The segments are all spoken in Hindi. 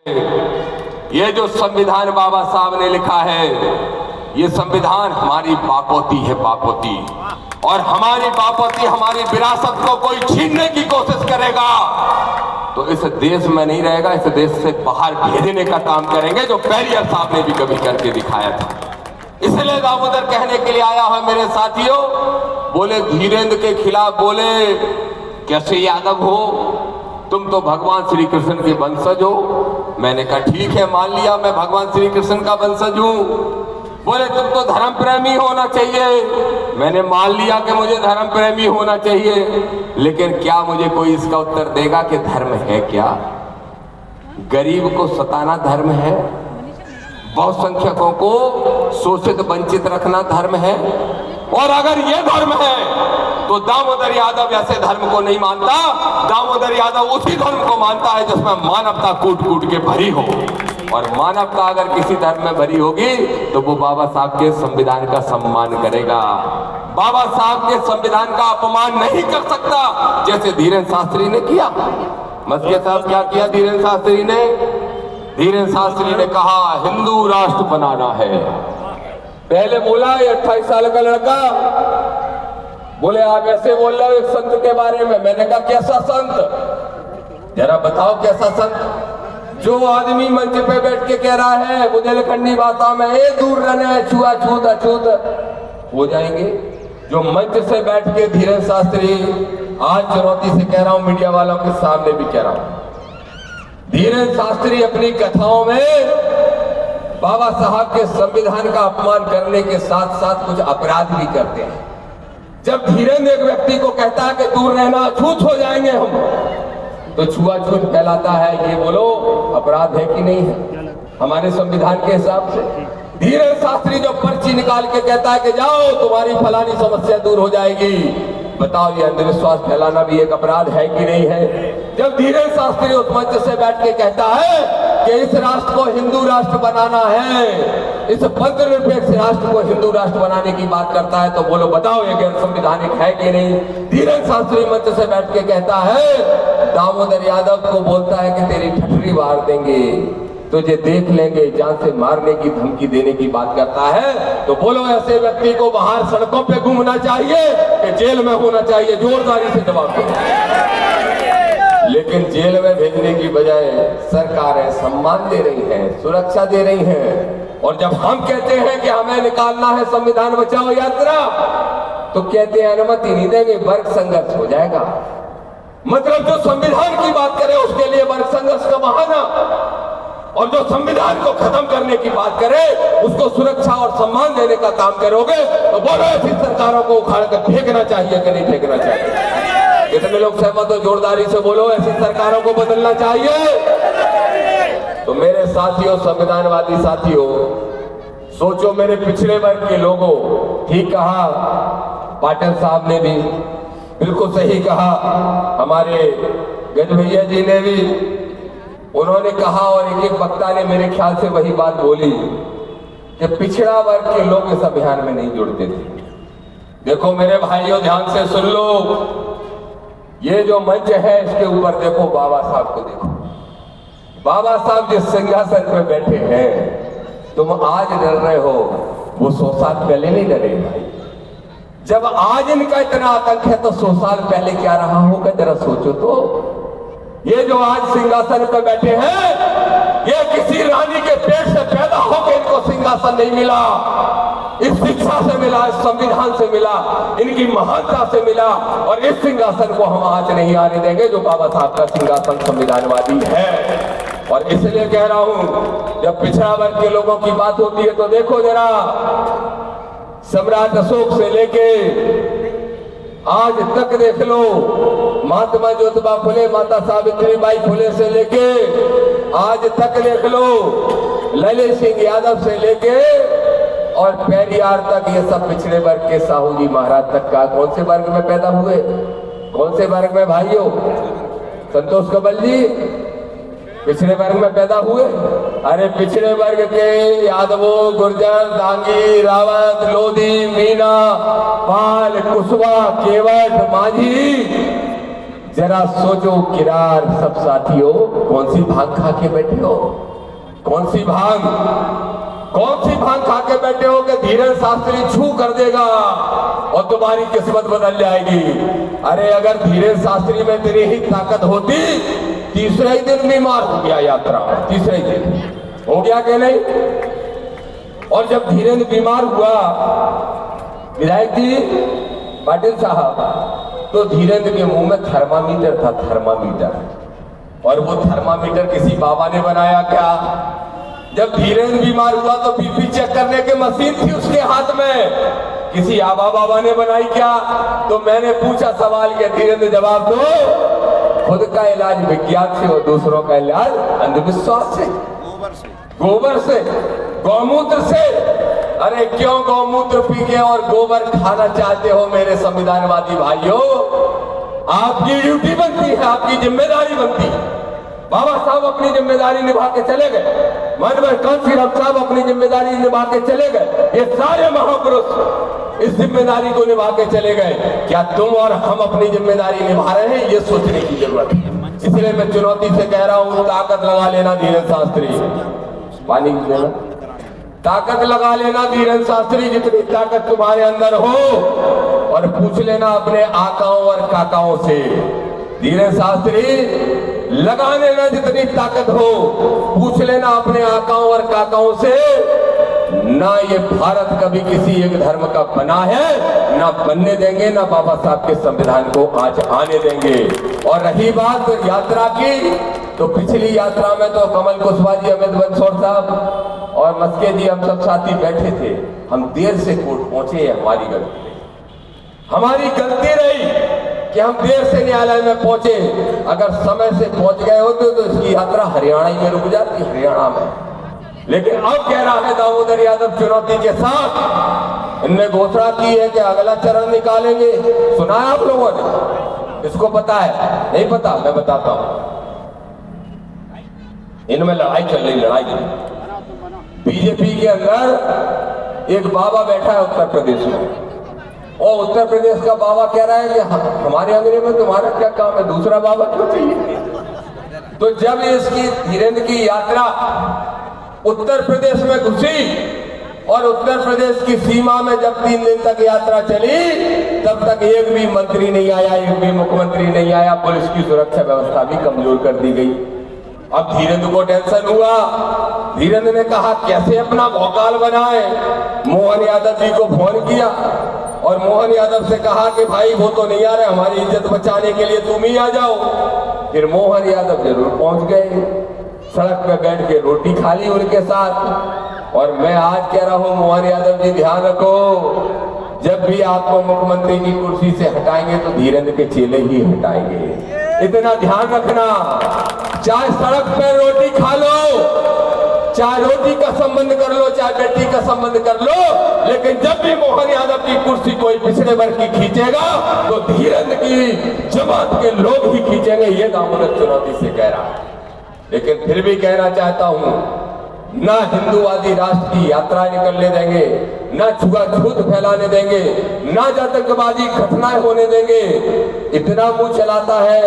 ये जो संविधान बाबा साहब ने लिखा है, ये संविधान हमारी बापोती है, बापोती। और हमारी बापोती, हमारी विरासत को कोई छीनने की कोशिश करेगा तो इस देश में नहीं रहेगा, इस देश से बाहर भेजने का काम करेंगे, जो पेरियर साहब ने भी कभी करके दिखाया था। इसलिए दामोदर कहने के लिए आया है मेरे साथियों। बोले धीरेन्द्र के खिलाफ बोले, कैसे यादव हो तुम, तो भगवान श्री कृष्ण के वंशज हो। मैंने कहा ठीक है, मान लिया मैं भगवान श्री कृष्ण का वंशज हूं। बोले तुम तो धर्म प्रेमी होना चाहिए। मैंने मान लिया कि मुझे धर्म प्रेमी होना चाहिए, लेकिन क्या मुझे कोई इसका उत्तर देगा कि धर्म है क्या? गरीब को सताना धर्म है? बहुसंख्यकों को शोषित वंचित रखना धर्म है? और अगर ये धर्म है तो दामोदर यादव ऐसे धर्म को नहीं मानता। दामोदर यादव उसी धर्म को मानता है जिसमें मानवता कूट कूट के भरी हो। और मानवता अगर किसी धर्म में भरी होगी तो वो बाबा साहब के संविधान का सम्मान करेगा, बाबा साहब के संविधान का अपमान नहीं कर सकता, जैसे धीरेन्द्र शास्त्री ने किया। मस्के साहब क्या किया धीरेन्द्र शास्त्री ने? धीरेन्द्र शास्त्री ने कहा हिंदू राष्ट्र बनाना है। पहले बोला ये 28 साल का लड़का, बोले आप ऐसे बोल रहे हो एक संत के बारे में। मैंने कहा कैसा संत, जरा बताओ कैसा संत? जो आदमी मंच पे बैठ के कह रहा है बुंदेलखंडी भाषा में ए दूर रहने छुआछूत अछूत हो जाएंगे। जो मंच से बैठ के धीरेन्द्र शास्त्री आज चुनौती से कह रहा हूं, मीडिया वालों के सामने भी कह रहा हूं, धीरेन्द्र शास्त्री अपनी कथाओं में बाबा साहब के संविधान का अपमान करने के साथ साथ कुछ अपराध भी करते हैं। जब धीरेन्द्र एक व्यक्ति को कहता है कि दूर रहना छूत हो जाएंगे हम, तो छुआछूत कहलाता है। ये बोलो अपराध है कि नहीं है हमारे संविधान के हिसाब से? धीरेन्द्र शास्त्री जो पर्ची निकाल के कहता है कि जाओ तुम्हारी फलानी समस्या दूर हो जाएगी, बताओ ये अंधविश्वास फैलाना भी एक अपराध है कि नहीं है? जब धीरेन्द्र शास्त्री उस मंच से बैठ के कहता है कि इस राष्ट्र को हिंदू राष्ट्र बनाना है, इस पंथ निरपेक्ष राष्ट्र को हिंदू राष्ट्र बनाने की बात करता है, तो बोलो बताओ ये गैर संवैधानिक है कि नहीं? धीरेन्द्र शास्त्री मंच से बैठ के कहता है, दामोदर यादव को बोलता है कि तेरी ठठरी मार देंगे, तुझे देख लेंगे, जान से मारने की धमकी देने की बात करता है, तो बोलो ऐसे व्यक्ति को बाहर सड़कों पे घूमना चाहिए कि जेल में होना चाहिए? जोरदारी से जवाब दो। लेकिन जेल में भेजने की बजाय सरकारें सम्मान दे रही है, सुरक्षा दे रही है। और जब हम कहते हैं कि हमें निकालना है संविधान बचाओ यात्रा, तो कहते हैं अनुमति नहीं देंगे, वर्ग संघर्ष हो जाएगा। मतलब जो संविधान की बात करे उसके लिए वर्ग संघर्ष का बहाना, और जो संविधान को खत्म करने की बात करे उसको सुरक्षा और सम्मान देने का काम करोगे, तो बोलो ऐसी सरकारों को उखाड़ कर फेंकना चाहिए कि नहीं फेंकना चाहिए? कितने लोग सहमत हो? जोरदारी से बोलो ऐसी सरकारों को बदलना चाहिए। तो मेरे साथियों, संविधानवादी साथियों, सोचो मेरे पिछड़े वर्ग के लोगों, ठीक कहा पाटिल साहब ने भी, बिल्कुल सही कहा हमारे गज भैया जी ने भी, उन्होंने कहा, और एक एक वक्ता ने मेरे ख्याल से वही बात बोली कि पिछड़ा वर्ग के लोग इस अभियान में नहीं जुड़ते थे। देखो मेरे भाइयों, ध्यान से सुन लो, ये जो मंच है इसके ऊपर देखो बाबा साहब को देखो। बाबा साहब जिस सिंहासन पे बैठे हैं, तुम आज डर रहे हो, वो 100 साल पहले नहीं डरे भाई। जब आज इनका इतना आतंक है तो 100 साल पहले क्या रहा होगा, जरा सोचो तो। ये जो आज सिंहासन पे बैठे हैं, ये किसी रानी के पेट से पैदा होकर इनको सिंहासन नहीं मिला, इस शिक्षा से मिला, इस संविधान से मिला, इनकी महानता से मिला। और इस सिंहासन को हम आज नहीं आने देंगे जो बाबा साहब का सिंहासन संविधानवादी है। और इसलिए कह रहा हूं, जब पिछड़ा वर्ग के लोगों की बात होती है तो देखो जरा, सम्राट अशोक से लेके आज तक देख लो, महात्मा ज्योतिबा फुले, माता सावित्रीबाई फुले से लेके आज तक देख लो, ललित सिंह यादव से लेके और पेरियार तक, ये सब पिछड़े वर्ग के साहू जी महाराज तक का। कौन से वर्ग में पैदा हुए? कौन से वर्ग में भाइयों? संतोष कबल जी पिछड़े वर्ग में पैदा हुए? अरे पिछड़े वर्ग के यादवों, गुर्जर, दांगी, रावत, लोधी, मीना, पाल, कुशवा, केवट, माझी, जरा सोचो किरार सब साथियों, कौन सी भांग खा के बैठे हो? कौन सी भांग खा के बैठे हो कि धीरेन्द्र शास्त्री छू कर देगा और तुम्हारी किस्मत बदल जाएगी? अरे अगर धीरेन्द्र शास्त्री में तेरी ही ताकत होती, तीसरे ही दिन बीमार हो गया यात्रा, तीसरे ही दिन हो गया कि नहीं? और जब धीरेन्द्र बीमार हुआ विधायक जी पाटिल साहब, तो धीरेन्द्र के मुंह में थर्मामीटर था, थर्मामीटर। और वो थर्मामीटर किसी बाबा ने बनाया क्या? जब धीरेन्द्र बीमार हुआ तो बीपी चेक करने की मशीन थी उसके हाथ में, किसी आबा बाबा ने बनाई क्या? तो मैंने पूछा सवाल के, धीरेन्द्र जवाब दो, खुद का इलाज विज्ञान से और दूसरों का इलाज अंधविश्वास से, गोबर से, गौमूत्र से। अरे क्यों गौमूत्र पी के और गोबर खाना चाहते हो मेरे संविधानवादी भाइयों? आपकी ड्यूटी बनती है, आपकी जिम्मेदारी बनती है। बाबा साहब अपनी जिम्मेदारी निभा के चले गए, मनोहर कांशीराम साहब अपनी जिम्मेदारी निभा के चले गए, ये सारे महापुरुष इस जिम्मेदारी को निभा के चले गए। क्या तुम और हम अपनी जिम्मेदारी निभा रहे हैं? ये सोचने की जरूरत है। इसलिए मैं चुनौती से कह रहा हूं, ताकत लगा लेना धीरेन्द्र शास्त्री, पानी लेना, ताकत लगा लेना धीरेन्द्र शास्त्री, जितनी ताकत तुम्हारे अंदर हो। और पूछ लेना अपने आकाओं और काकाओं से, धीरेन्द्र शास्त्री लगा लेना जितनी ताकत हो, पूछ लेना अपने आकाओं और काकाओं से, ना ये भारत कभी किसी एक धर्म का बना है, ना बनने देंगे, ना बाबा साहब के संविधान को आज आने देंगे। और रही बात यात्रा की, तो पिछली यात्रा में तो कमल कुशवाहा जी, अमित बंसोड़ साहब और मस्के जी, हम सब साथी बैठे थे। हम देर से कोर्ट पहुंचे, हमारी गलती रही, हमारी गलती रही कि हम देर से न्यायालय में पहुंचे। अगर समय से पहुंच गए होते तो इसकी यात्रा हरियाणा ही में रुक जाती, हरियाणा में। लेकिन अब कह रहा है दामोदर यादव चुनौती के साथ, इनने घोषणा की है कि अगला चरण निकालेंगे। सुना है आप लोगों ने? इसको पता है? नहीं पता? मैं बताता हूं। इनमें लड़ाई चल रही, लड़ाई। बीजेपी के अंदर एक बाबा बैठा है उत्तर प्रदेश में, और उत्तर प्रदेश का बाबा कह रहा है कि हमारे अंग्रेज में तुम्हारा क्या काम है, दूसरा बाबा क्यों चाहिए? तो जब इसकी धीरेन्द्र की यात्रा उत्तर प्रदेश में घुसी और उत्तर प्रदेश की सीमा में जब 3 दिन तक यात्रा चली, तब तक एक भी मंत्री नहीं आया, एक भी मुख्यमंत्री नहीं आया, पुलिस की सुरक्षा व्यवस्था भी कमजोर कर दी गई। अब धीरेन्द्र को टेंशन हुआ। धीरेन्द्र ने कहा कैसे अपना भौकाल बनाए। मोहन यादव जी को फोन किया और मोहन यादव से कहा कि भाई वो तो नहीं आ रहे, हमारी इज्जत बचाने के लिए तुम ही आ जाओ। फिर मोहन यादव जरूर पहुंच गए, सड़क पे बैठ के रोटी खा ली उनके साथ। और मैं आज कह रहा हूं मोहन यादव जी, ध्यान रखो, जब भी आपको मुख्यमंत्री की कुर्सी से हटाएंगे तो धीरेन्द्र के चेले ही हटाएंगे, इतना ध्यान रखना। चाहे सड़क पे रोटी खा लो, चाहे रोटी का संबंध कर लो, चाहे बेटी का संबंध कर लो, लेकिन जब भी मोहन यादव की कुर्सी कोई पिछड़े वर्ग की खींचेगा तो धीरेन्द्र की जमात के लोग ही खींचेंगे। ये दामोदर चुनौती से कह रहा है। लेकिन फिर भी कहना चाहता हूं, ना हिंदूवादी राष्ट्र की यात्रा निकलने देंगे, ना छुआछूत फैलाने देंगे, ना आतंकवादी घटनाएं होने देंगे। इतना मुंह चलाता है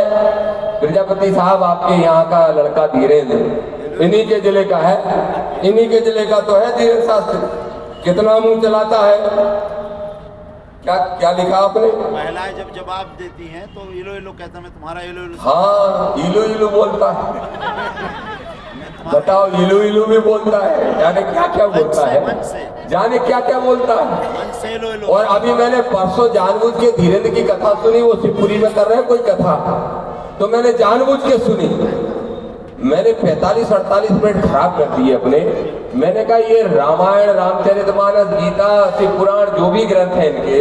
प्रजापति साहब, आपके यहाँ का लड़का धीरेन्द्र इन्हीं के जिले का है, इन्हीं के जिले का तो है धीरेन्द्र शास्त्री। कितना मुंह चलाता है। क्या क्या लिखा आपने? महिलाएं जब जवाब देती हैं तो इलो इलो कहता, मैं तुम्हारा इलो इलो। हाँ, इलो इलो बोलता है। बताओ, इलू इलू भी बोलता है, जाने क्या क्या बोलता है, जाने क्या क्या बोलता है। और अभी मैंने परसों जानबूझ के धीरेन्द्र की कथा सुनी, वो शिवपुरी में कर रहे हैं कोई कथा, तो मैंने जानबूझ के सुनी। मैंने 45-48 मिनट खराब कर दिए अपने। मैंने कहा ये रामायण, रामचरितमानस, गीता, शिव पुराण जो भी ग्रंथ है इनके,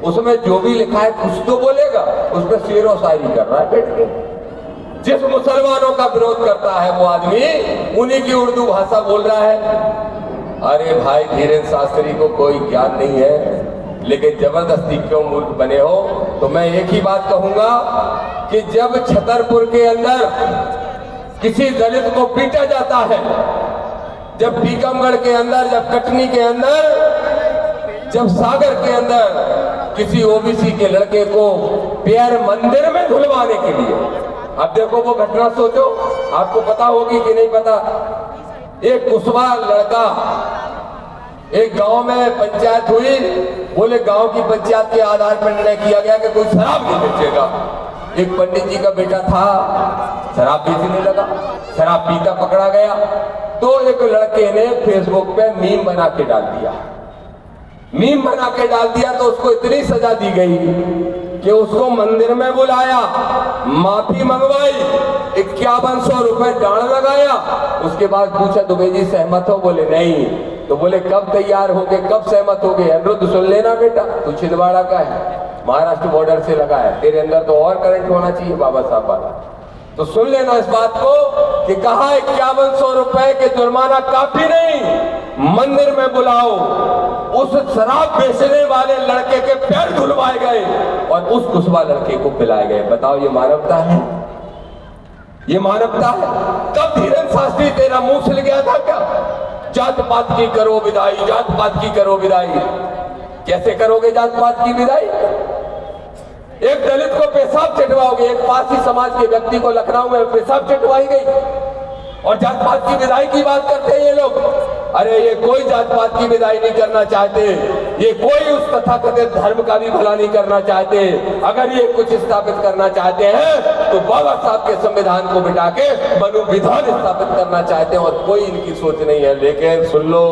उसमें जो भी लिखा है कुछ तो बोलेगा। उस पर शेर व शायरी कर रहा है बैठ के। जिस मुसलमानों का विरोध करता है वो आदमी उन्हीं की उर्दू भाषा बोल रहा है। अरे भाई, धीरेन्द्र शास्त्री को कोई ज्ञान नहीं है, लेकिन जबरदस्ती क्यों मूर्ख बने हो। तो मैं एक ही बात कहूंगा कि जब छतरपुर के अंदर किसी दलित को पीटा जाता है, जब टीकमगढ़ के अंदर, जब कटनी के अंदर, जब सागर के अंदर किसी ओबीसी के लड़के को पैर मंदिर में धुलवाने के लिए। अब देखो वो घटना सोचो, आपको पता होगी कि नहीं पता। एक कुशवाहा लड़का, एक गांव में पंचायत हुई, बोले गांव की पंचायत के आधार पर निर्णय किया गया कि कोई शराब नहीं बेचेगा। एक पंडित जी का बेटा था, शराब बेचने लगा, शराब पीता पकड़ा गया। तो एक लड़के ने फेसबुक पे मीम बना के डाल दिया, मीम बना के डाल दिया तो उसको इतनी सजा दी गई कि उसको मंदिर में बुलाया, माफी मंगवाई, 5100 रुपए डांड लगाया। उसके बाद पूछा दुबे जी सहमत हो? बोले नहीं। तो बोले कब तैयार होगे, कब सहमत होगे? अनुरुद्ध सुन लेना बेटा, तू छिंदवाड़ा का है, महाराष्ट्र बॉर्डर से लगा है, तेरे अंदर तो और करंट होना चाहिए बाबा साहब वाला। तो सुन लेना इस बात को कि कहा 5100 रुपए के जुर्माना काफी नहीं, मंदिर में बुलाओ। उस शराब बेचने वाले लड़के के पैर धुलवाए गए और उस कुशवाहा लड़के को पिलाए गए। बताओ ये मानवता है? ये मानवता है? कब धीरेन्द्र शास्त्री तेरा मुंह सिल गया था क्या? जात पात की करो विदाई, जात पात की करो विदाई। कैसे करोगे जात पात की विदाई? एक दलित को पेशाब चटवाओगे, एक पारसी समाज के व्यक्ति को लखनऊ में पेशाब चटवाई गई और जात पात की विदाई की बात करते हैं ये लोग। अरे ये कोई जात पात की विदाई नहीं करना चाहते, ये कोई उस तथाकथित धर्म का भी भला नहीं करना चाहते। अगर ये कुछ स्थापित करना चाहते हैं तो बाबा साहब के संविधान को बिठा के मनु विधान स्थापित करना चाहते हैं और कोई इनकी सोच नहीं है। लेकिन सुन लो,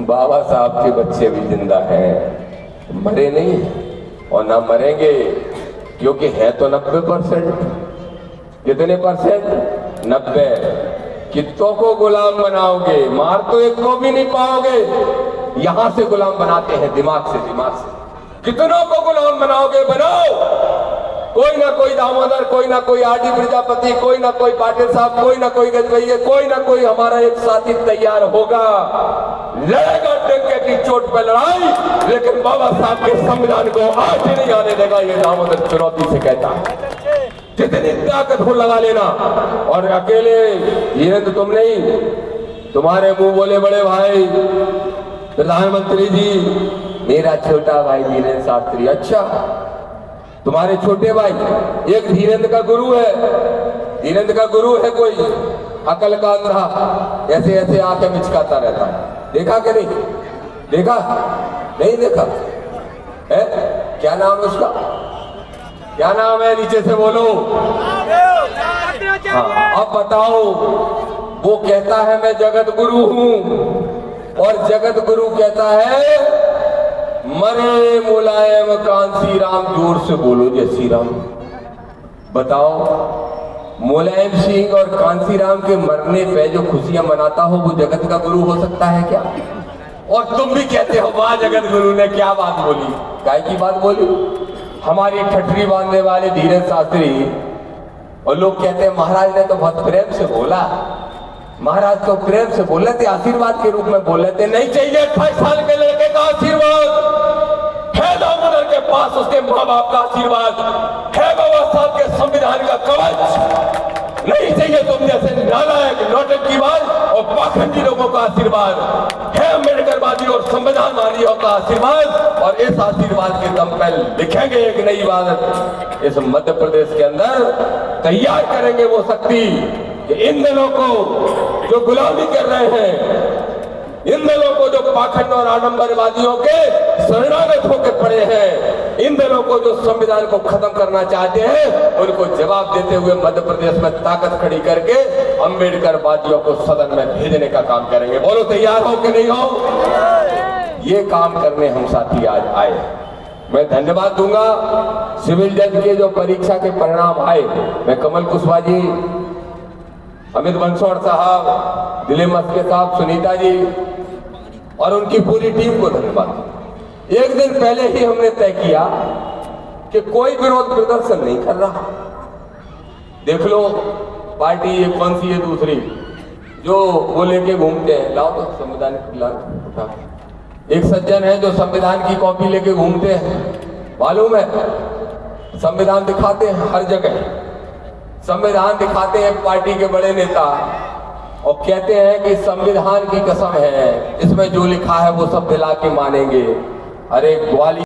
बाबा साहब के बच्चे भी जिंदा हैं, मरे नहीं और ना मरेंगे, क्योंकि है तो 90%। कितने परसेंट? 90। कितनों को गुलाम बनाओगे? मार तो एक को भी नहीं पाओगे। यहां से गुलाम बनाते हैं, दिमाग से, दिमाग से। कितनों को गुलाम बनाओगे? बनाओ। कोई ना कोई दामोदर, कोई ना कोई आरडी प्रजापति, कोई ना कोई पाटिल साहब, कोई ना कोई गजबैये, कोई ना कोई हमारा एक साथी तैयार होगा, लड़ेगा डंके की चोट पे लड़ाई, लेकिन बाबा साहब के संविधान को आज नहीं आने देगा। ये दामोदर चुनौती से कहता है, जितनी ताकत हो लगा लेना। और अकेले ये तो तुम नहीं, तुम्हारे मुंह बोले बड़े भाई प्रधानमंत्री जी, मेरा छोटा भाई धीरेन्द्र शास्त्री। अच्छा, तुम्हारे छोटे भाई, एक धीरेन्द्र का गुरु है, धीरेन्द्र का गुरु है कोई अकल का अंधा, ऐसे ऐसे आके मिचकाता रहता है। देखा कि नहीं देखा? नहीं देखा है? क्या नाम है उसका? क्या नाम है? नीचे से बोलो। हाँ, अब बताओ। वो कहता है मैं जगत गुरु हूं और जगत गुरु कहता है मरे मुलायम कांसी राम। जोर से बोलो जय श्री राम। बताओ, मुलायम सिंह और कांसी राम के मरने पे जो खुशियां मनाता हो वो जगत का गुरु हो सकता है क्या? और तुम भी कहते हो वाह जगत गुरु ने क्या बात बोली। काय की बात बोली? हमारी ठठरी बांधने वाले धीरेन्द्र शास्त्री, और लोग कहते हैं महाराज ने तो बहुत प्रेम से बोला, महाराज तो प्रेम से बोल रहे थे, आशीर्वाद के रूप में बोल रहे थे। नहीं चाहिए 28 साल के लड़के का आशीर्वाद, है दामोदर के पास उसके माँ बाप का आशीर्वाद, है बाबा साहब के संविधान का कवच। नहीं चाहिए तुम जैसे नालायक, नौटंकीबाज और पाखंडी लोगों का आशीर्वाद, है अम्बेडकरवादी और संविधानवादियों का आशीर्वाद। और इस आशीर्वाद के दम पर लिखेंगे एक नई बात इस मध्य प्रदेश के अंदर, तैयार करेंगे वो शक्ति कि इन दलों को जो गुलामी कर रहे हैं, इन दलों को जो पाखंड और आडंबरवादियों के शरणागत होकर पड़े हैं, इन दलों को जो संविधान को खत्म करना चाहते हैं, उनको जवाब देते हुए मध्य प्रदेश में ताकत खड़ी करके अम्बेडकरवादियों को सदन में भेजने का काम करेंगे। बोलो तैयार हो कि नहीं हो? ये काम करने हम साथी आज आए। मैं धन्यवाद दूंगा सिविल जज के जो परीक्षा के परिणाम आए, मैं कमल कुशवाहा जी, अमित बंसोड़ साहब, दिलीप मस्के साहब, सुनीता जी और उनकी पूरी टीम को धन्यवाद। एक दिन पहले ही हमने तय किया कि कोई विरोध प्रदर्शन नहीं कर रहा। देख लो पार्टी ये कौन सी है दूसरी जो वो लेके घूमते हैं, लाओ तो संविधान लाओ। एक सज्जन है जो संविधान की कॉपी लेके घूमते हैं, मालूम है, संविधान दिखाते हैं हर जगह, संविधान दिखाते हैं पार्टी के बड़े नेता और कहते हैं कि संविधान की कसम है, इसमें जो लिखा है वो सब दिला के मानेंगे। अरे ग्वालियर